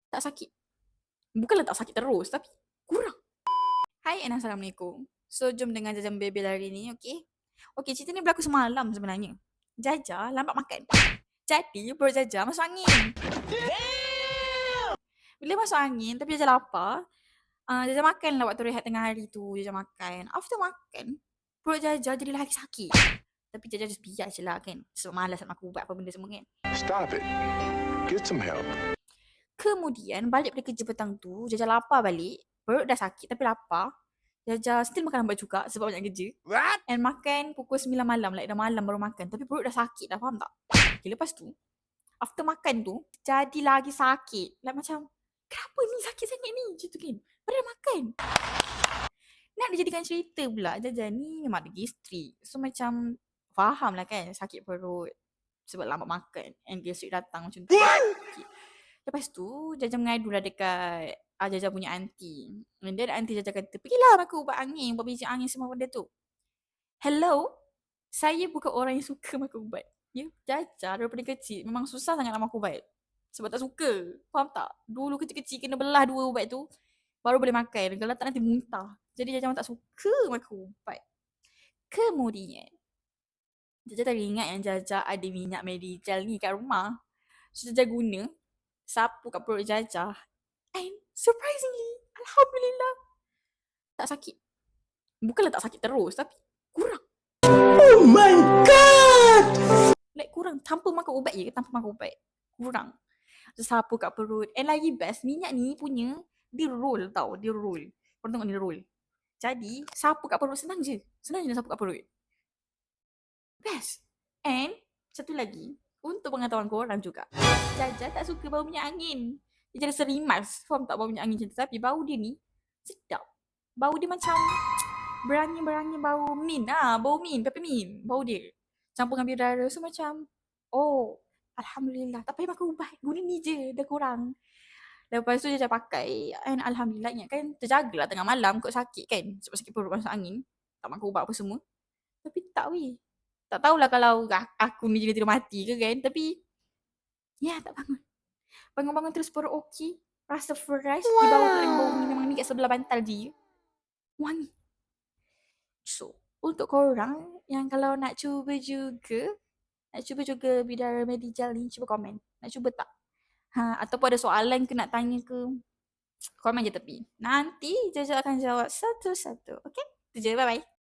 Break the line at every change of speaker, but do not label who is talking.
Tak sakit. Bukanlah tak sakit terus, tapi kurang. Hai and Assalamualaikum. So, jom dengan Jajah Bebel hari ni, okay? Okay, cerita ni berlaku semalam sebenarnya. Jajah lambat makan. Jadi, perut Jajah masuk angin. Bila masuk angin, tapi Jajah lapar, Jajah makan lah waktu rehat tengah hari tu. Jajah makan. After makan, perut Jajah jadi lagi sakit. Tapi Jajah just biar je lah kan. Sebab malas nak makan ubat apa benda semua kan.
Stop it. Get some help.
Kemudian, balik dari kerja petang tu, Jajah lapar balik. Perut dah sakit tapi lapar. Jajah still makan lambat juga sebab banyak kerja.
What?
And makan pukul 9 malam. Like dah malam baru makan. Tapi perut dah sakit dah, faham tak? Okay, lepas tu, after makan tu, jadi lagi sakit. Like macam, kenapa ni sakit sangat ni? Macam tu kan. Padahal makan. Nak dijadikan cerita pula. Jajah ni memang ada gastrik. So macam, faham lah kan sakit perut. Sebab lambat makan. And gastrik datang macam tu. Okay. Lepas tu, Jajah mengadu lah dekat Jajah punya aunty. And then aunty Jajah kata, pergilah makan ubat angin, ubat biji angin semua benda tu. Hello? Saya bukan orang yang suka makan ubat. Ya, Jajah daripada kecil memang susah sangat nak makan ubat. Sebab tak suka. Faham tak? Dulu kecil-kecil kena belah 2 ubat tu, baru boleh makan. Kalau tak nanti muntah. Jadi Jajah memang tak suka makan ubat. Kemudian, Jajah teringat yang Jajah ada minyak medijal ni kat rumah. So, Jajah guna, sapu kat perut Jajah. And surprisingly, Alhamdulillah, tak sakit. Bukanlah tak sakit terus, tapi kurang.
Oh my god!
Like kurang. Tanpa makan ubat je ke? Tanpa makan ubat. Kurang. So, sapu kat perut. And lagi best, minyak ni punya, dia roll tau. Dia roll. Korang tengok ni roll. Jadi, sapu kat perut senang je. Senang je nak sapu kat perut. Best. And, satu lagi, untuk pengetahuan korang juga, Jajah tak suka bau minyak angin. Dia jadi serimas. Faham tak bau minyak angin macam tu? Tapi bau dia ni sedap. Bau dia macam berangi-berangi bau mint. Bau mint, peppermint. Bau dia. Campur dengan bidara. So macam, oh, Alhamdulillah. Tak payah makan ubat. Guna ni je. Dah kurang. Lepas tu Jajah pakai. And Alhamdulillah, ingatkan terjagalah tengah malam kot sakit kan. Sebab sakit perut masuk angin. Tak makan ubat apa semua. Tapi tak weh. Tak tahulah kalau aku ni jadi tidur mati ke kan. Tapi, ya tak bangun. Bangun-bangun terus perut okey. Rasa fresh. Di bawah pula dengan bau ni. Memang ni kat sebelah bantal je. Wangi. So, untuk korang yang kalau nak cuba juga bidara medijal ni, cuba komen. Nak cuba tak? Ataupun ada soalan ke nak tanya ke, komen je tepi. Nanti Jajah akan jawab satu-satu. Okay? Itu je. Bye-bye.